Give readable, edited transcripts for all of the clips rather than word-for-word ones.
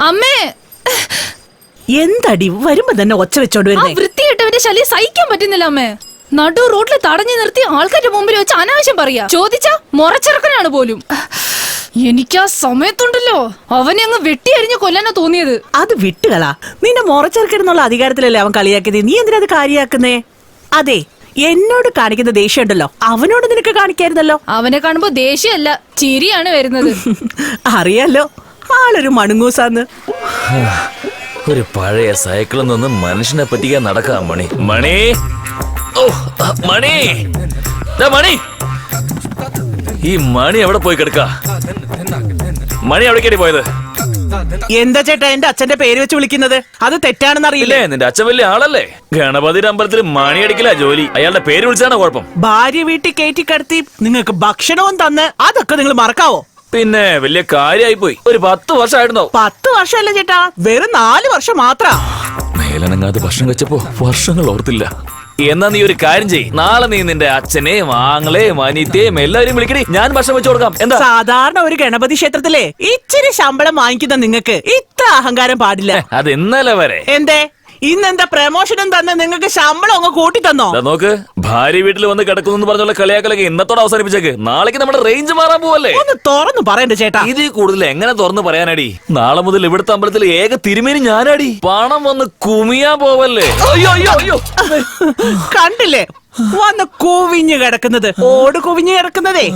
അമ്മേ, എന്തടി വരുമ്പോ തന്നെ ഒച്ച വെച്ചോണ്ട് വരുന്നേ? വൃത്തികെട്ടവന്റെ ശല്യം സഹിക്കാൻ പറ്റുന്നില്ല അമ്മേ. നടു റോഡിൽ തടഞ്ഞു നിർത്തി ആൾക്കാരുടെ മുമ്പിൽ വെച്ച് അനാവശ്യം പറയാ. ചോദിച്ചാ മുറച്ചിറക്കനാണ് പോലും. എനിക്ക് ആ സമയത്തുണ്ടല്ലോ അവനെ അങ്ങ് വെട്ടിയരിഞ്ഞ് കൊല്ലാനാ തോന്നിയത്. അത് വിട്ടുകളാ. നിന്റെ മുറച്ചെറുക്കെന്നുള്ള അധികാരത്തിലല്ലേ അവൻ കളിയാക്കിയത്. നീ എന്തിനാ അത് കാര്യാക്കുന്നേ? അതെ, എന്നോട് കാണിക്കുന്ന ദേഷ്യം ഉണ്ടല്ലോ, അവനോട് നിനക്ക് കാണിക്കായിരുന്നല്ലോ. അവനെ കാണുമ്പോ ദേഷ്യമല്ല, ചിരിയാണ് വരുന്നത്. അറിയാലോ, ആളൊരു മണുങ്ങൂസാന്ന്. ഒരു പഴയ സൈക്കിളിൽ നിന്ന് മനുഷ്യനെ പറ്റിക്കാൻ നടക്കാം. മണി മണി, ഓ മണി, മണി, ഈ മണി എവിടെ പോയി കിടക്ക? മണി എവിടേക്കാടി പോയത്? എന്താ ചേട്ടാ എന്റെ അച്ഛന്റെ പേര് വെച്ച് വിളിക്കുന്നത്? അത് തെറ്റാണെന്ന് അറിയില്ലേ? നിന്റെ അച്ഛൻ വലിയ ആളല്ലേ? ഗണപതിയുടെ അമ്പലത്തിൽ മണി അടിക്കില്ല ജോലി. അയാളുടെ പേര് വിളിച്ചാണോ കുഴപ്പം? ഭാര്യ വീട്ടിൽ കയറ്റി കിടത്തി നിങ്ങൾക്ക് ഭക്ഷണവും തന്ന് അതൊക്കെ നിങ്ങൾ മറക്കാവോ? പിന്നെ വലിയ കാര്യമായി പോയി. ഒരു 10 വർഷമായിരുന്നോ? 10 വർഷമല്ല ചേട്ടാ, വെറും 4 വർഷം മാത്രം. മേലനങ്ങാതെ ഭക്ഷണം വെച്ചപ്പോ വർഷങ്ങൾ ഓർത്തില്ല. എന്നാ നീ ഒരു കാര്യം ചെയ്യ്, നാളെ നീ നിന്റെ അച്ഛനെയും ആങ്ങളെയും അനിയത്തെയും എല്ലാവരും വിളിക്കണേ, ഞാൻ ഭക്ഷണം വെച്ചു കൊടുക്കാം. എന്താ? സാധാരണ ഒരു ഗണപതി ക്ഷേത്രത്തിലെ ഇച്ചിരി ശമ്പളം വാങ്ങിക്കുന്ന നിങ്ങൾക്ക് ഇത്ര അഹങ്കാരം പാടില്ല. അത് ഇന്നലെ വരെ. എന്തേ ഇന്നെന്താ പ്രമോഷനും തന്നെ നിങ്ങൾക്ക് ശമ്പളം അങ്ങ് കൂട്ടി തന്നോ? നോക്ക്, ഭാര്യ വീട്ടിൽ വന്ന് കിടക്കുന്നു പറഞ്ഞുള്ള കളിയാക്കലൊക്കെ ഇന്നത്തോടെ അവസാനിപ്പിച്ചേക്ക്. നാളേക്ക് നമ്മുടെ റേഞ്ച് മാറാൻ പോവല്ലേ? ഒന്ന് തുറന്നു പറയണ്ട ചേട്ടാ. ഇതിൽ കൂടുതൽ എങ്ങനെ തുറന്നു പറയാനടി? നാളെ മുതൽ ഇവിടുത്തെ അമ്പലത്തിൽ ഏക തിരുമേനി ഞാനടി. പണം വന്ന് കുമിയാൻ പോവല്ലേ? അയ്യോ അയ്യോ അയ്യോ, കണ്ടില്ലേ വന്ന് കുവിഞ്ഞു കിടക്കുന്നത്, ഓട് കുവിഞ്ഞു കിടക്കുന്നതേ.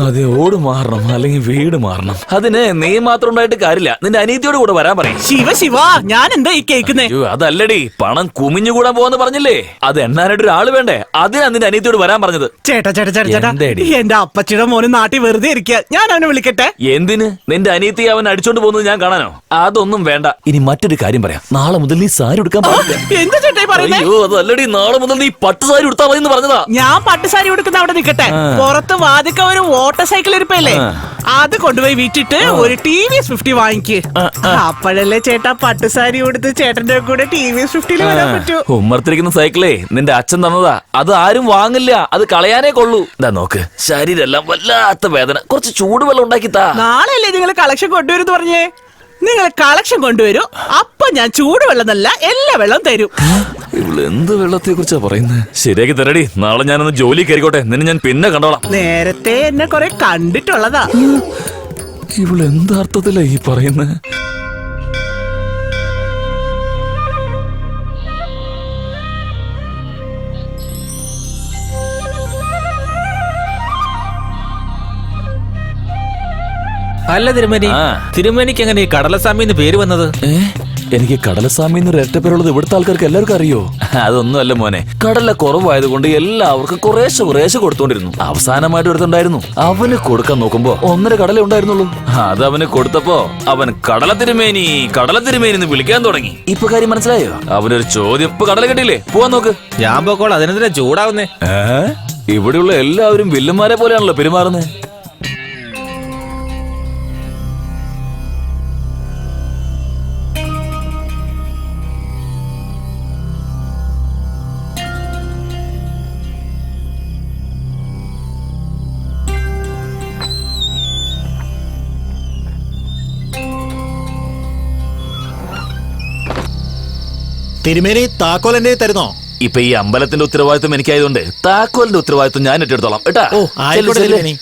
അതെ, ഓട് മാറണം അല്ലെങ്കിൽ വീട് മാറണം. അതിന് നീ മാത്രം ഉണ്ടായിട്ട് കാര്യമില്ല, നിന്റെ അനിയത്തിയോട് കൂടെ വരാൻ പറയും. ശിവ ശിവ, ഞാൻ എന്താ ഈ കേൾക്കുന്നേ? അതല്ലടി, പണം കുമിഞ്ഞുകൂടാൻ പോവാന്ന് പറഞ്ഞില്ലേ, അത് എണ്ണാനായിട്ട് ഒരാള് വേണ്ടേ? അതിനാ നിന്റെ അനിയത്തിയോട് വരാൻ പറഞ്ഞത്. ചേട്ടാ ചേട്ടാ ചേട്ടാ ചേട്ടാ, എന്റെ അപ്പച്ചിയുടെ മോന് നാട്ടിൽ വെറുതെ ഇരിക്കുക, ഞാൻ അവനെ വിളിക്കട്ടെ? എന്തിന്? നിന്റെ അനിയത്തി അവൻ അടിച്ചോണ്ട് പോകുന്നത് ഞാൻ കാണാനോ? അതൊന്നും വേണ്ട. ഇനി മറ്റൊരു കാര്യം പറയാം, നാളെ മുതൽ നീ സാരി എടുക്കാൻ പാടില്ല. എന്താ ചേട്ടാ പറയുന്നേ? അയ്യോ അതല്ലടി, നാളെ മുതൽ നീ പട്ട് സാരി എടുത്താ മതി എന്ന് പറഞ്ഞതാ. ഞാൻ പട്ടുസാരി കൊടുക്കുന്ന അവിടെ നിൽക്കട്ടെ, പുറത്ത് വാതിക്ക ഒരു മോട്ടോർ സൈക്കിൾ ഇരിപ്പല്ലേ, അത് കൊണ്ടുപോയി വിറ്റിട്ട് ഒരു TVS 50 വാങ്ങിക്ക്. അപ്പോഴല്ലേ ചേട്ടാ പട്ടുസാരി കൊടുത്ത് ചേട്ടന്റെ കൂടെ TVS 50 വരാൻ പറ്റൂ. ഉമ്മർത്തിരിക്കുന്ന സൈക്കിളേ നിന്റെ അച്ഛൻ തന്നതാ, അത് ആരും വാങ്ങില്ല, അത് കളയാനേ കൊള്ളൂ. ഇതാ നോക്ക്, ശരീരെല്ലാം വല്ലാത്ത വേദന, കുറച്ച് ചൂടുവെള്ളം ഉണ്ടാക്കിത്താ. നാളെ അല്ലേ നിങ്ങൾ കളക്ഷൻ കൊണ്ടുവരുന്ന് പറഞ്ഞേ? നിങ്ങൾ കളക്ഷൻ കൊണ്ടുവരൂ, അപ്പൊ ഞാൻ ചൂടുവെള്ളം നല്ല എല്ലാ വെള്ളം തരും. എന്ത് വെള്ളത്തെ കുറിച്ചാ പറയുന്നത്? ശരിയാക്കി തരടി, നാളെ ഞാനൊന്ന് ജോലി കയറിക്കോട്ടെ, നിന്നെ ഞാൻ പിന്നെ കണ്ടോളാം. നേരത്തെ എന്നെ കുറെ കണ്ടിട്ടുള്ളതാ. ഇവള് എന്താർത്ഥത്തിലാ ഈ പറയുന്നത്? അല്ല തിരുമേനി, തിരുമേനിക്ക് എങ്ങനെ ഈ കടലസ്വാമി പേര് വന്നത്? എനിക്ക് കടലസ്വാമി എന്നൊരു ഇരട്ടപ്പേരുള്ളത് ഇവിടുത്തെ ആൾക്കാർക്ക് എല്ലാവർക്കും അറിയോ? അതൊന്നുമല്ല മോനെ, കടല കുറവായതുകൊണ്ട് എല്ലാവർക്കും കുറേശ്ശെ കുറേശ്ശെ കൊടുത്തോണ്ടിരുന്നു. അവസാനമായിട്ട് എടുത്തുണ്ടായിരുന്നു, അവന് കൊടുക്കാൻ നോക്കുമ്പോ 1.5 കടല ഉണ്ടായിരുന്നുള്ളൂ. അത് അവന് കൊടുത്തപ്പോ അവൻ കടല തിരുമേനി എന്ന് വിളിക്കാൻ തുടങ്ങി. ഇപ്പൊ കാര്യം മനസ്സിലായോ? അവനൊരു ചോദ്യം, ഇപ്പൊ കടല കിട്ടിയില്ലേ, പോവാൻ നോക്ക്. ഞാൻ പോക്കോൾ, അതിനെതിരെ ചൂടാവുന്നേ. ഇവിടെയുള്ള എല്ലാവരും വില്ലന്മാരെ പോലെയാണല്ലോ പെരുമാറുന്നത്. തിരുമേനി താക്കോൽ എന്നെ തരുന്നോ? ഇപ്പൊ ഈ അമ്പലത്തിന്റെ ഉത്തരവാദിത്വം എനിക്കായതുകൊണ്ട് താക്കോലിന്റെ ഉത്തരവാദിത്വം ഞാൻ ഏറ്റെടുത്തോളാം കേട്ടാ. ഓ ആയിക്കോട്ടെ തിരുമേനി.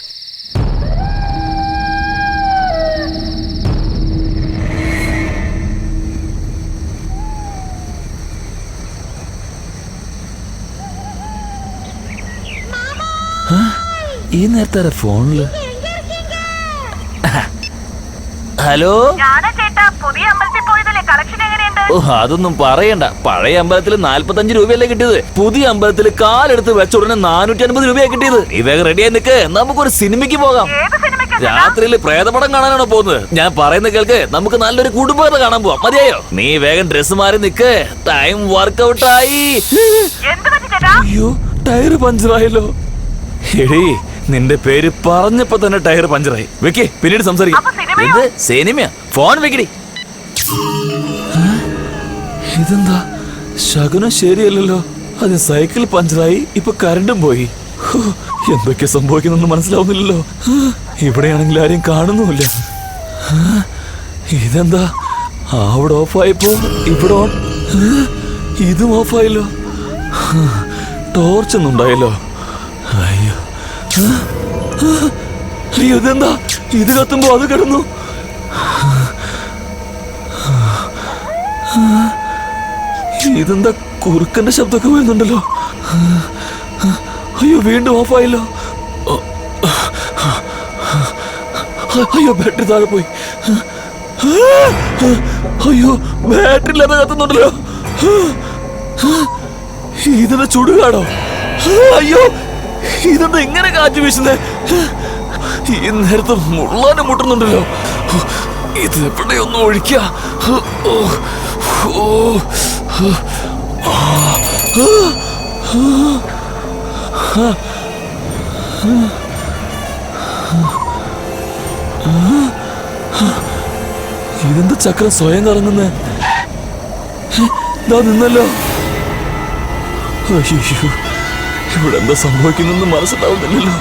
ഈ നേരത്തെ ഫോണില് ഹലോ. ഓ അതൊന്നും പറയണ്ട, പഴയ അമ്പലത്തിൽ 45 രൂപയല്ലേ കിട്ടിയത്, പുതിയ അമ്പലത്തിൽ കാലെടുത്ത് വെച്ച ഉടനെ 450 രൂപയാണ് കിട്ടിയത്. ഇതൊക്കെ റെഡിയായി നിൽക്ക്, നമുക്കൊരു സിനിമയ്ക്ക് പോകാം. രാത്രിയിൽ പ്രേതപടം കാണാനാണോ പോകുന്നത്? ഞാൻ പറയുന്ന കേൾക്ക്, നമുക്ക് നല്ലൊരു കുടുംബകഥ കാണാൻ പോവാം. മതിയായോ? നീ വേഗം ഡ്രസ് മാറി നിക്ക്, ടൈം വർക്കൗട്ടായി. അയ്യോ ടയർ പഞ്ചറായല്ലോ. എടീ നിന്റെ പേര് പറഞ്ഞപ്പോ തന്നെ ടയർ പഞ്ചറായി. വെക്കേ, പിന്നീട് സംസാരിക്കാം. എന്ത് സിനിമയാ? ഫോൺ വെക്കടി. ഇതെന്താ ശകുനം ശരിയല്ലല്ലോ, അത് സൈക്കിൾ പഞ്ചറായി, ഇപ്പൊ കറണ്ടും പോയി. എന്തൊക്കെ സംഭവിക്കുന്നൊന്നും മനസ്സിലാവുന്നില്ലല്ലോ. ഇവിടെയാണെങ്കിൽ ആരെയും കാണുന്നുമില്ല. ഇതെന്താ അവിടെ ഓഫായപ്പോ ഇവിടെ ഓൺ. ഇതും ഓഫായല്ലോ. ടോർച്ചൊന്നും ഉണ്ടായല്ലോ. അയ്യോ അയ്യോ, ഇതെന്താ? ഇത് കത്തുമ്പോ അത് കിടന്നു. ഇതെന്താ കുറുക്കന്റെ ശബ്ദമൊക്കെ വരുന്നുണ്ടല്ലോ. അയ്യോ, വീണ്ടും ഓഫായല്ലോ. അയ്യോ, ബാറ്ററി താഴെ പോയി. അയ്യോ, ബാറ്ററി ഇല്ലാതെ കത്തുന്നുണ്ടല്ലോ. ഇതെന്താ ചുടുകാടോ? അയ്യോ, ഇതെന്താ ഇങ്ങനെ കാറ്റ് വീശുന്നേ? ഈ നേരത്തെ മുള്ളാനും മുട്ടുന്നുണ്ടല്ലോ. ഇത് എവിടെയൊന്നും ഒഴിക്ക. ഇതെന്താ ചക്രം സ്വയം കറങ്ങുന്നേ? ഇതാ നിന്നല്ലോ. അയ്യോ, ഇവിടെ എന്താ സംഭവിക്കുന്നെന്ന് മനസ്സിലാവുന്നില്ലല്ലോ.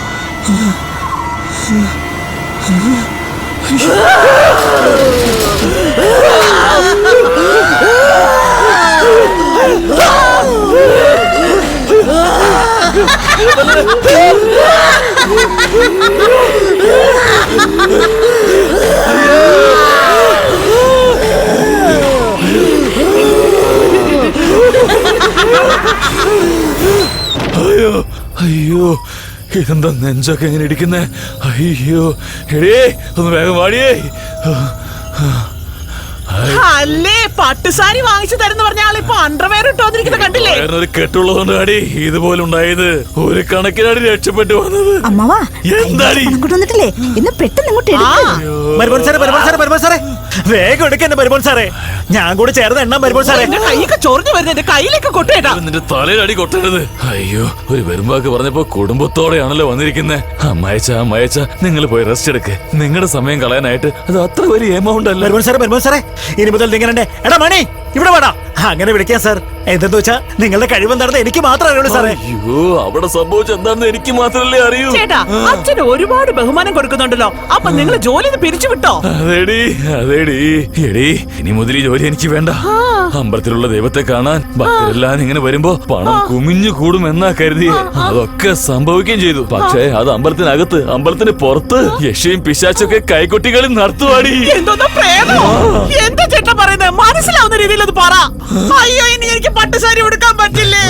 അയ്യോ അയ്യോ, ഇതെന്താ നെഞ്ചൊക്കെ എങ്ങനെ ഇടിക്കുന്നേ? അയ്യോ, എടേ ഒന്ന് വേഗം വാടിയേ. അല്ലേ, പട്ടുസാരി വാങ്ങിച്ചു തരുന്ന പറഞ്ഞ ആളിപ്പോ അണ്ടർവെയർ ഇട്ട് വന്നിരിക്കുന്ന കണ്ടില്ലേ? ഒരു കെട്ടുള്ളതുകൊണ്ട് അടി ഇതുപോലെ ഉണ്ടായത്. ഒരു കണക്കിനാടി രക്ഷപ്പെട്ടു വന്നത്. അമ്മാവാ, എന്താടി അങ്ങോട്ട് വന്നിട്ടില്ലേ? ഇന്ന് പെട്ടെന്ന് ഇങ്ങോട്ട് മരുമോൻ സാറേ, വേഗം എടുക്കന്നെ മരുമോൻ സാറേ. ഞാൻ കൂടെ ചേർന്ന് എണ്ണാൻ മരുമോൻ സാറേ. എന്റെ കൈയൊക്കെ ചൊറിഞ്ഞു വരുന്നത്, എന്റെ കയ്യിലേക്ക് കൊട്ടേട്ടാ. നിന്റെ തലയിലടി കൊട്ടരുത്. അയ്യോ, ഒരു വരുമ്പാക്ക് പറഞ്ഞപ്പോ കുടുംബത്തോടെയാണല്ലോ വന്നിരിക്കുന്നേ. അമ്മയച്ച നിങ്ങൾ പോയി റെസ്റ്റ് എടുക്ക്. നിങ്ങളുടെ സമയം കളയാനായിട്ട് അത് അത്ര വലിയ എമൗണ്ട് അല്ല. മരുമോൻ സാറേ, ഇനി മുതൽ നിങ്ങളുടെ എടാ മണി ഇവിടെ വേടാ അങ്ങനെ വിളിക്കാം സാർ. എന്തെന്ന് വെച്ചാ നിങ്ങളുടെ കഴിവെന്താണെന്ന് എനിക്ക് മാത്രമേ അറിയുള്ളൂ സാറേ. അയ്യോ, അവിടെ സംഭവിച്ച എന്താണെന്ന് എനിക്ക് മാത്രമല്ലേ അറിയൂ. ചേട്ടാ, അച്ഛന് ഒരുപാട് ബഹുമാനം കൊടുക്കുന്നുണ്ടല്ലോ. അപ്പൊ നിങ്ങൾ ജോലി പിരിച്ചു വിട്ടോ? അതേടി എടി, ഇനി മുതൽ ഈ ജോലി എനിക്ക് വേണ്ട. അമ്പലത്തിലുള്ള ദൈവത്തെ കാണാൻ ഭക്തരെല്ലാം ഇങ്ങനെ വരുമ്പോ പണം കുമിഞ്ഞു കൂടും എന്നാ കരുതി. അതൊക്കെ സംഭവിക്കുകയും ചെയ്തു. പക്ഷേ അത് അമ്പലത്തിനകത്ത്, അമ്പലത്തിന് പുറത്ത് യക്ഷയും പിശാച്ചൊക്കെ കൈകൊട്ടികളിൽ നടത്തുവാടി. എന്തോന്നാ പ്രേതോ? എന്താ ചേട്ടാ പറയുന്നത്? മനസ്സിലാവുന്ന രീതിയിൽ അത് പറ. അയ്യോ, ഇനി എനിക്ക് പട്ടുസാരി ഉടുക്കാൻ പറ്റില്ലേ?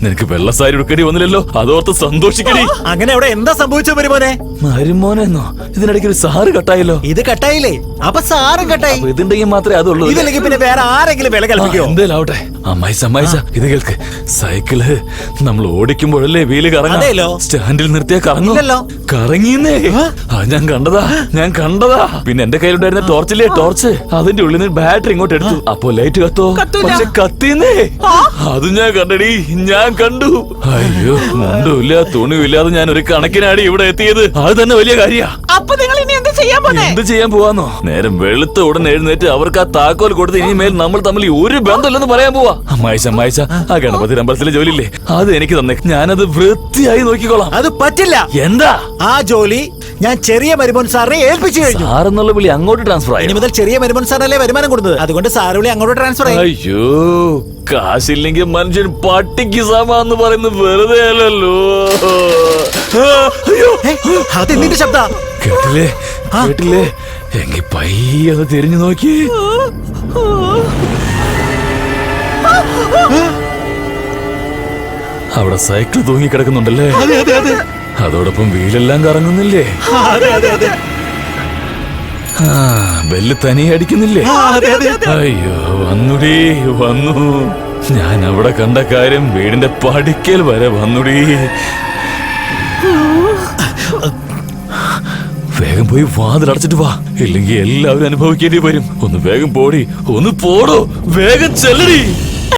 നിനക്ക് വെള്ളസാരി ഉടുക്കടി വന്നില്ലല്ലോ, അതോർത്ത് സന്തോഷിക്കടി. അങ്ങനെ അവിടെ എന്താ സംഭവിച്ചത് മരുമോനെ? മരുമോനെന്നോ? ഇതിനിടയ്ക്ക് ഒരു സാറ് കട്ടായല്ലോ. ഇത് കട്ടായില്ലേ? അപ്പൊ സാറും കട്ടായി. ഇതിണ്ടെങ്കിൽ മാത്രമേ അതുള്ളൂ. ഇതില്ലെങ്കിൽ പിന്നെ വേറെ ആരെങ്കിലും വില കൽപ്പിക്കോ? എന്തേലാവട്ടെ. അമ്മായിച്ച ഇത് കേൾക്ക്. സൈക്കിള് നമ്മൾ ഓടിക്കുമ്പോഴല്ലേ വീല് അതേലോ. സ്റ്റാൻഡിൽ നിർത്തിയാ ഇല്ലല്ലോ. കറങ്ങിന്നേ. അത് ഞാൻ കണ്ടതാ. പിന്നെ എന്റെ കയ്യിലുണ്ടായിരുന്ന ടോർച്ചില്ലേ, ടോർച്ച്, അതിന്റെ ഉള്ളിൽ നിന്ന് ബാറ്ററി ഇങ്ങോട്ട് എടുത്തു. അപ്പൊ ലൈറ്റ് കത്തോ? പക്ഷെ കത്തിന്നേ. അത് ഞാൻ കണ്ടടി, ഞാൻ കണ്ടു. അയ്യോ, മുണ്ടുമില്ല തുണിയില്ലാതെ ഞാൻ ഒരു കണക്കിനാടി ഇവിടെ എത്തിയത്. അത് തന്നെ വലിയ കാര്യ. അപ്പൊ നിങ്ങൾ ഇനി എന്ത് ചെയ്യാൻ പോന്നെ? എന്ത് ചെയ്യാൻ പോവാന്നോ? നേരം വെളുത്ത ഉടനെ എഴുന്നേറ്റ് അവർക്ക് ആ താക്കോൽ കൊടുത്ത് ഇനിമേൽ നമ്മൾ തമ്മിൽ ഒരു ബന്ധമില്ലെന്ന് പറയാൻ പോവാ. അമ്മായിച്ച ആ ഗണപതി അമ്പലത്തിലെ ജോലിയില്ലേ, അത് എനിക്ക് തന്നെ. ഞാനത് വൃത്തിയായി നോക്കിക്കോളാം. അത് പറ്റില്ല. എന്താ? ആ ജോലി ഞാൻ ചെറിയ മരുമോൻ സാറിനെ ഏൽപ്പിച്ചു കഴിഞ്ഞു. സാറെന്നുള്ള വിളി അങ്ങോട്ട് ട്രാൻസ്ഫർ ആയി. ഇനി മുതൽ ചെറിയ മരുമോൻ സാറല്ലേ വരുമാനം കൊടുത്തത്. അതുകൊണ്ട് സാറ് വിളി അങ്ങോട്ട് ട്രാൻസ്ഫർ ആയി. അയ്യോ, കാശില്ലെങ്കിൽ മനുഷ്യൻ പട്ടിക്ക് സമാന്ന് പറയുന്നത് വെറുതെ അല്ലല്ലോ. അയ്യോ, അത് എന്തിന്റെ ശബ്ദ? കേട്ടില്ലേ? എങ്കി പയ്യത് തിരിഞ്ഞു നോക്കി. അവിടെ സൈക്കിൾ തൂങ്ങി കിടക്കുന്നുണ്ടല്ലേ? അതോടൊപ്പം വീലെല്ലാം കറങ്ങുന്നില്ലേ? ബെല്ല് തനിയെ അടിക്കുന്നില്ലേ? അയ്യോ, വന്നു. ഞാൻ അവിടെ കണ്ട കാര്യം വീടിന്റെ പടിക്കൽ വരെ വന്നുടി. വേഗം പോയി വാതിലടച്ചിട്ട് വാ, ഇല്ലെങ്കിൽ എല്ലാവരും അനുഭവിക്കേണ്ടി വരും. ഒന്ന് വേഗം പോടി, ഒന്ന് പോടോ, വേഗം ചെല്ലടി.